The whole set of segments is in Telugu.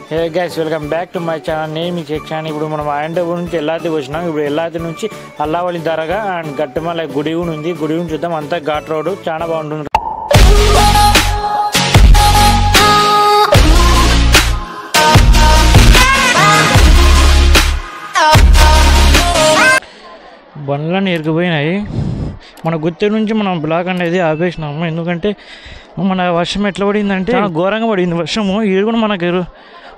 Hey guys, welcome back to my channel. నేను మీ చెక్చాను. ఇప్పుడు మనం అనంతపురం నుంచి ఎల్లాతి వచ్చినాం. ఇప్పుడు ఎల్లాతి నుంచి అల్లావళి దర్గా అండ్ గట్టుమల గుడి ఉంది. గుడి చూద్దాం. అంతా ఘాట్ రోడ్, చాలా బాగుంటుంది. బండ్లన్నీ ఎరిగిపోయినాయి. మన గుత్తి నుంచి మనం బ్లాక్ అనేది ఆపేసినాము. ఎందుకంటే మన వర్షం ఎట్లా పడిందంటే చాలా ఘోరంగా పడింది వర్షము. ఈడ కూడా మనకి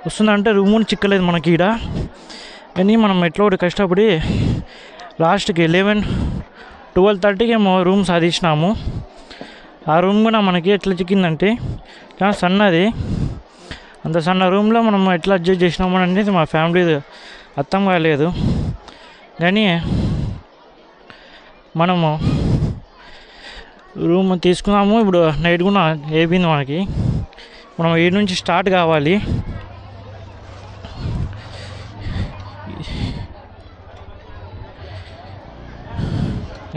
వస్తుందంటే రూమ్ కూడా చిక్కలేదు మనకి ఈడ. కానీ మనం ఎట్లా ఒకటి కష్టపడి లాస్ట్కి 11-12:30కి ఏమో రూమ్ సాధించినాము. ఆ రూమ్ కూడా మనకి ఎట్లా చిక్కిందంటే చాలా సన్నది. అంత సన్న రూమ్లో మనం ఎట్లా అడ్జస్ట్ చేసినాము అనేది మా ఫ్యామిలీ అర్థం కాలేదు. కానీ మనము రూమ్ తీసుకున్నాము. ఇప్పుడు నైట్ కూడా అయిపోయింది మనకి. మనం ఈ నుంచి స్టార్ట్ కావాలి.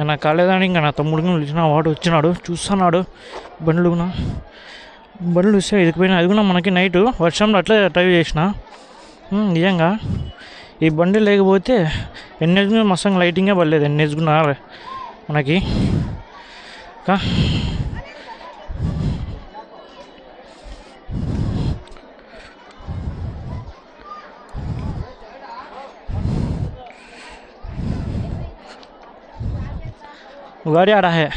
నా కాలేదని ఇంకా నా తమ్ముడికి పిలిచిన వాడు వచ్చినాడు, చూస్తున్నాడు బండ్లు వస్తే ఎదిగిపోయినా. అది కూడా మనకి నైట్ వర్షంలో అట్లే డ్రైవ్ చేసిన. నిజంగా ఈ బండి లేకపోతే ఎన్హెచ్ మస్తు లైటింగే పడలేదు. ఎన్హెచ్ కూడా మనకి गाड़ी आ रहा है.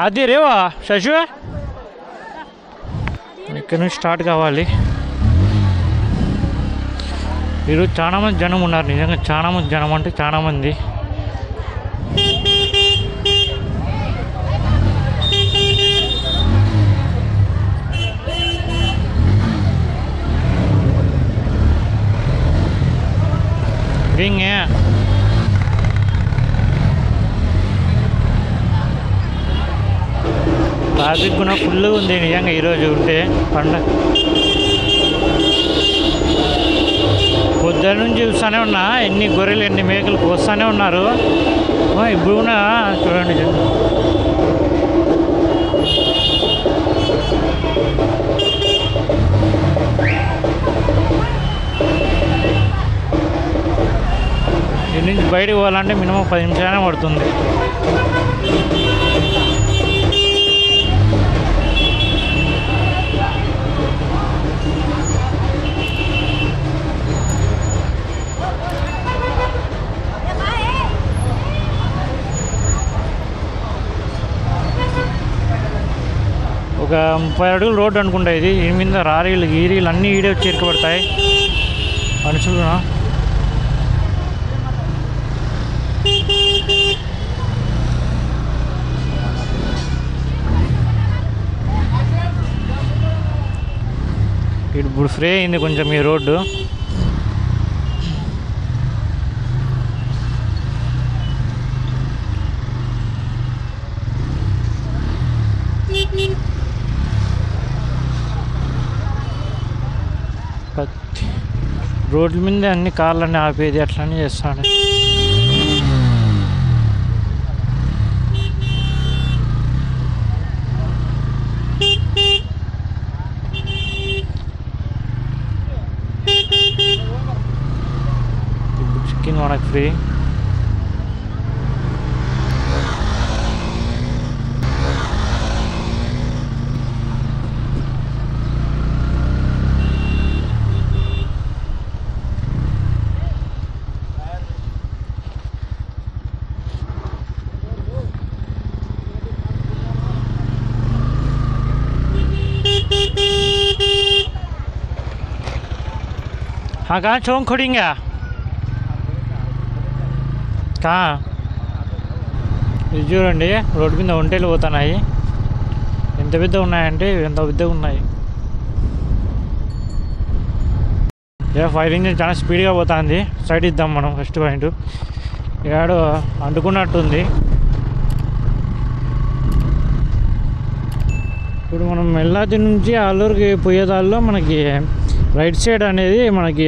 आदि रेवा शशु ఇక్కడ నుంచి స్టార్ట్ కావాలి. ఈరోజు చాలా మంది జనం ఉన్నారు. నిజంగా చాలా మంది జనం అంటే చాలా మంది. ట్రాఫిక్ కూడా ఫుల్ ఉంది నిజంగా ఈరోజు ఉంటే పండగ. పొద్దున్న నుంచి చూస్తూనే ఉన్నా ఎన్ని గొర్రెలు ఎన్ని మేకలు కోస్తూనే ఉన్నారు. ఇప్పుడు కూడా చూడండి. దీని నుంచి బయటకు పోవాలంటే మినిమం 10 నిమిషాలనే పడుతుంది. ఒక 30 అడుగులు రోడ్డు అనుకుంటా ఇది. దీని మీద రారీలు గీరీలు అన్నీ ఈడే వచ్చి ఇరుకబడతాయి మనుషులు. ఇప్పుడు ఫ్రీ అయింది కొంచెం ఈ రోడ్డు. రోడ్ల మీద అన్ని కార్లన్నీ ఆపేది అట్లనే చేస్తాడు. ఇప్పుడు చికెన్ మనకు ఫ్రీ. हाँ कहाँ चौंक खोड़ेंगे कहाँ ఇది చూడండి. రోడ్డు మీద ఒంటేలు పోతున్నాయి. ఎంత పెద్దగా ఉన్నాయంటే ఎంత పెద్దగా ఉన్నాయి. ఫైర్ ఇంజిన్ చాలా స్పీడ్గా పోతుంది. సైడ్ ఇద్దాం మనం ఫస్ట్ పాయింట్. ఏడో అంటుకున్నట్టుంది. ఇప్పుడు మనం ఎల్లాతి నుంచి ఆలూరుకి పోయేదాల్లో మనకి రైట్ సైడ్ అనేది మనకి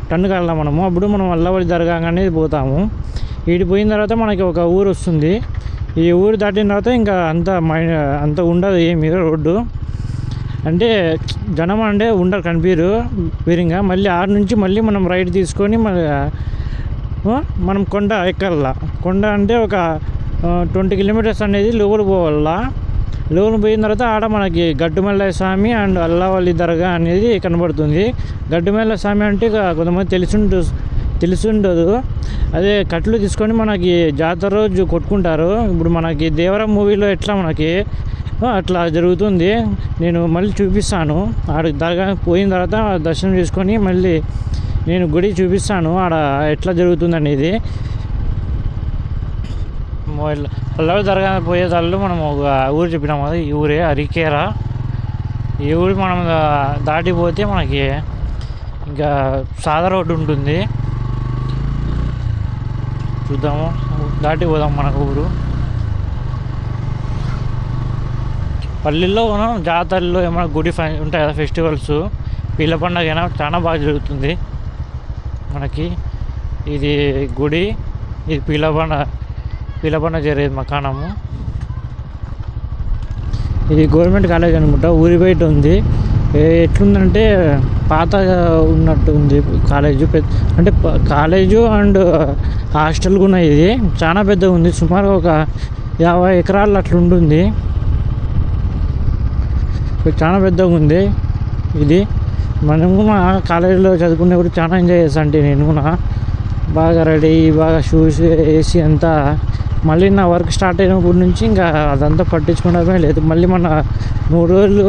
టన్ను కల్లా మనము అప్పుడు మనం అల్లవల్లి దర్గా అనేది పోతాము. ఈడి పోయిన తర్వాత మనకి ఒక ఊరు వస్తుంది. ఈ ఊరు దాటిన తర్వాత ఇంకా అంత ఉండదు ఏమి రోడ్డు, అంటే జనం అంటే ఉండరు కనిపిరు వీరింగా. మళ్ళీ ఆడ నుంచి మళ్ళీ మనం రైట్ తీసుకొని మనం కొండ ఎక్కాల. కొండ అంటే ఒక 20 కిలోమీటర్స్ అనేది లోపల పోవాల. లోపల పోయిన తర్వాత ఆడ మనకి గట్టుమల్లయ్య స్వామి అండ్ అల్లావల్లి దర్గా అనేది కనబడుతుంది. గట్టుమల్లయ్య స్వామి అంటే కొంతమంది తెలిసిండదు. అదే కట్లు తీసుకొని మనకి జాతర రోజు కొట్టుకుంటారు. ఇప్పుడు మనకి దేవరం మూవీలో ఎట్లా మనకి అట్లా జరుగుతుంది. నేను మళ్ళీ చూపిస్తాను. ఆడ దర్గా పోయిన తర్వాత దర్శనం చేసుకొని మళ్ళీ నేను గుడి చూపిస్తాను ఆడ ఎట్లా జరుగుతుంది అనేది. అల్లావల్లి దర్గా పోయేదాళ్ళు మనం ఒక ఊరు చెప్పినాము కదా, ఈ ఊరే అరికేరా. ఈ ఊరు మనం దాటిపోతే మనకి ఇంకా సాదా రోడ్డు ఉంటుంది, చూద్దాము. దాటి పోదాం మనకు ఊరు. పల్లెల్లో మనం జాతరలో ఏమైనా గుడి ఉంటాయి కదా, ఫెస్టివల్స్, పీర్ల పండుగ అయినా చాలా బాగా జరుగుతుంది మనకి. ఇది గుడి, ఇది పీర్ల పండుగ జరిగేది మకానము. ఇది గవర్నమెంట్ కాలేజ్ అనుకుంటా, ఊరి బయట ఉంది. ఎట్లుందంటే పాతగా ఉన్నట్టు ఉంది కాలేజు. అంటే కాలేజు అండ్ హాస్టల్ కూడా ఇది చాలా పెద్దగా ఉంది. సుమారు ఒక 50 ఎకరాలు అట్లా ఉంటుంది. చాలా పెద్దగా ఉంది ఇది. మనం కూడా కాలేజీలో చదువుకునేప్పుడు చాలా ఎంజాయ్ చేస్తా. అంటే నేను కూడా బాగా రెడీ, బాగా షూస్ వేసి అంతా. మళ్ళీ నా వర్క్ స్టార్ట్ అయినప్పటి నుంచి ఇంకా అదంతా పట్టించుకోవడమే లేదు. మళ్ళీ మన 3 రోజులు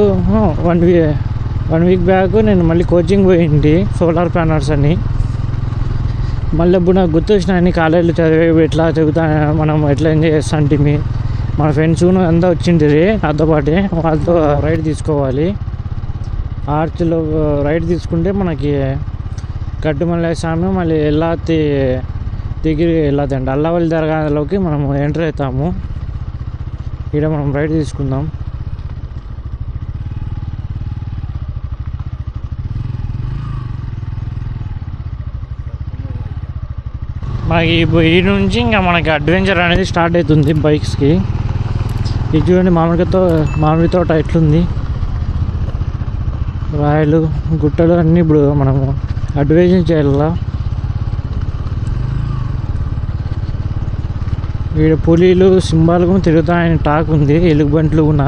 1 వీక్ బ్యాక్ నేను మళ్ళీ కోచింగ్ పోయింది సోలార్ ప్యానల్స్ అని. మళ్ళీ ఇప్పుడు నాకు గుర్తు వచ్చినాయని కాలేజీలో చదివే ఎట్లా చదువుతా, మనం ఎట్లా ఎంజాయ్ చేస్తా అంటే మన ఫ్రెండ్స్ కూడా అంతా వచ్చింది నాతో పాటే. వాళ్ళతో రైడ్ తీసుకోవాలి. ఆర్చ్లో రైడ్ తీసుకుంటే మనకి గట్టుమల్లయ్య స్వామి మళ్ళీ ఎల్లాతి దగ్గరికి వెళ్ళదు అండి. అల్లావల్లి దర్గాలోకి మనం ఎంటర్ అవుతాము. ఇక్కడ మనం రైడ్ తీసుకుందాం. మనకి ఈ నుంచి ఇంకా మనకి అడ్వెంచర్ అనేది స్టార్ట్ అవుతుంది బైక్స్కి. ఇది చూడండి, మామిడి తోట ఎట్లుంది, రాయలు గుట్టలు అన్నీ ఇప్పుడు మనము అడ్వెంచర్ చేయాల. ఈడ పులీలు సింబాలు కూడా తిరుగుతాయని టాక్ ఉంది, ఎలుగుబంట్లు కూడా.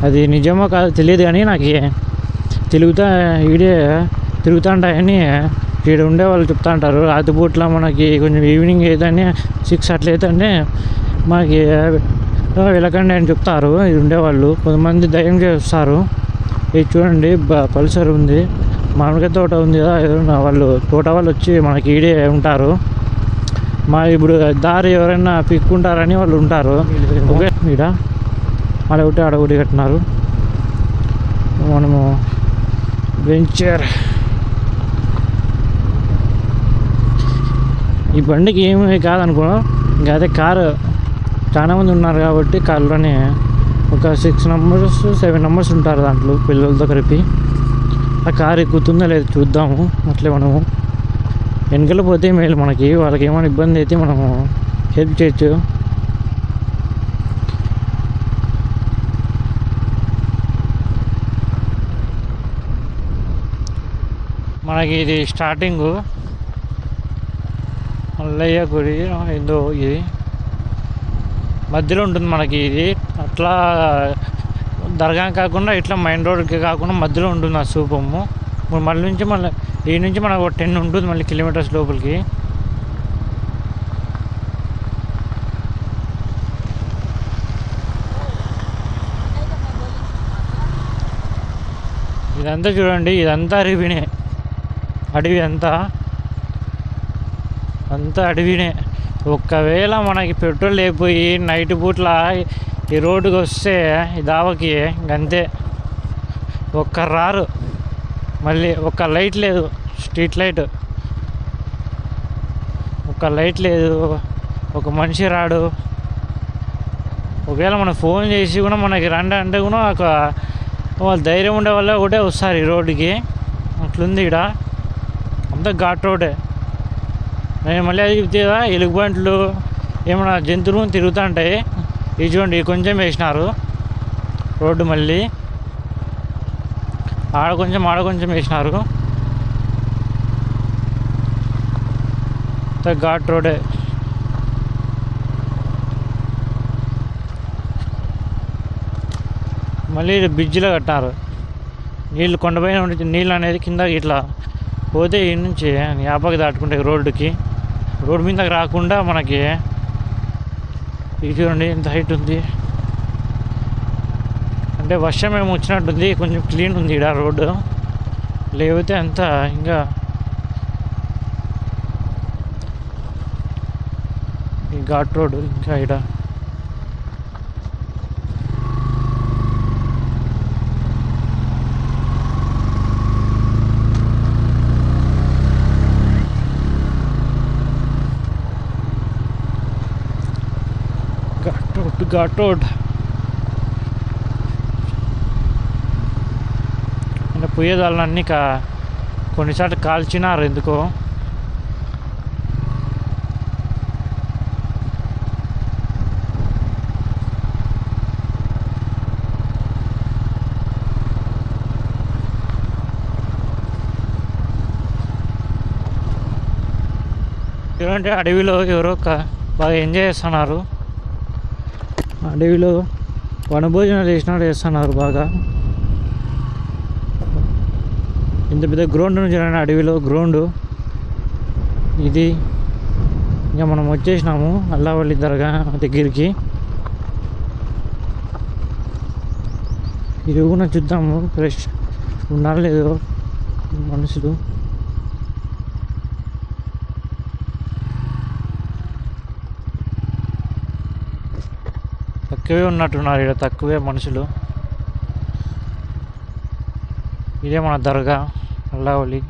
అది నిజమో కాదో తెలియదు కానీ నాకు ఈడే తిరుగుతుంటాయని ఈడ ఉండే వాళ్ళు చెప్తా ఉంటారు. రాత్రిపూట్ల మనకి కొంచెం ఈవినింగ్ అయితేనే 6 అట్లయితేనే మనకి వెళ్ళకండి అని చెప్తారు ఇది ఉండేవాళ్ళు. కొంతమంది ధైర్యం చేస్తారు. ఇది చూడండి, పల్సర్ ఉంది, మామిడికాయ తోట ఉంది కదా, ఏదైనా తోట వాళ్ళు వచ్చి మనకి ఈడే ఉంటారు. ఇప్పుడు దారి ఎవరైనా పిక్కుంటారని వాళ్ళు ఉంటారు. ఓకే, ఈడ ఆడ ఒకటి కట్టినారు. మనము వెంచర్ ఈ బండికి ఏమి కాదనుకో. ఇంకా అదే కారు చాలా మంది ఉన్నారు కాబట్టి కారులోనే ఒక 6 నంబర్స్ 7 నంబర్స్ ఉంటారు దాంట్లో పిల్లలతో కలిపి. ఆ కారు ఎక్కుతుందో లేదు చూద్దాము. అట్లే మనము వెనకల పోతే మేలు, మనకి వాళ్ళకి ఏమైనా ఇబ్బంది అయితే మనము హెల్ప్ చేయొచ్చు. మనకి ఇది స్టార్టింగు మల్లయ్య గుడి ఏందో, ఇది మధ్యలో ఉంటుంది మనకి. ఇది అట్లా దర్గా కాకుండా ఇట్లా మెయిన్ రోడ్కి కాకుండా మధ్యలో ఉంటుంది ఆ స్థూపము. మళ్ళీ నుంచి ఈ నుంచి మనకు 10 ఉంటుంది మళ్ళీ కిలోమీటర్స్ లోపలికి. ఇదంతా చూడండి, ఇదంతా అడవి అంతా అడవినే. ఒకవేళ మనకి పెట్రోల్ అయిపోయి నైట్ పూట్ల ఈ రోడ్డుకి వస్తే ఈ దావకి అంతే, రారు. మళ్ళీ ఒక్క లైట్ లేదు, స్ట్రీట్ లైట్ ఒక్క లైట్ లేదు, ఒక మనిషి రాడు. ఒకవేళ మనం ఫోన్ చేసి కూడా మనకి రండి అంటే కూడా వాళ్ళు ధైర్యం ఉండే వాళ్ళే ఒకటే వస్తారు ఈ రోడ్డుకి. అట్లుంది ఇక్కడ అంతా ఘాట్ రోడే. నేను మళ్ళీ అది చెప్తే కదా, ఎలుగుబంట్లు ఏమైనా జంతువులు తిరుగుతూ ఉంటాయి. ఇది చూడండి, కొంచెం వేసినారు రోడ్డు, మళ్ళీ ఆడ కొంచెం వేసినారు. ఘాట్ రోడే. మళ్ళీ బ్రిడ్జిలో కట్టినారు. నీళ్ళు కొండపైన ఉండి నీళ్ళు అనేది కింద ఇట్లా పోతే ఈ నుంచి యాపకి దాటుకుంటే రోడ్డుకి, రోడ్డు మీదకి రాకుండా మనకి. ఇది చూడండి ఎంత హైట్ ఉంది, అంటే వర్షం ఏమో వచ్చినట్టుంది. కొంచెం క్లీన్ ఉంది ఇక్కడ రోడ్డు, లేకపోతే అంతా ఇంకా ఈ ఘాట్ రోడ్. ఇంకా ఇక్కడ ఘాట్ రోడ్ అంటే పోయేదాళ్ళన్నీ కొన్నిసార్లు కాల్చినారు ఎందుకో. ఎందుకంటే అడవిలో ఎవరో బాగా ఎంజాయ్ చేస్తున్నారు. అడవిలో వనభోజనాలు చేస్తున్నారు బాగా. ఇంత పెద్ద గ్రౌండ్ నుంచి అడవిలో గ్రౌండ్ ఇది. ఇంకా మనం వచ్చేసినాము అల్లావల్లి దర్గా దగ్గరికి. ఇది కూడా చూద్దాము ఫ్రెష్ ఉన్నారో లేదో మనుషులు. తక్కువే ఉన్నట్టున్నారు ఇక్కడ, తక్కువే మనుషులు. ఇదే మన దర్గా అల్లావలి.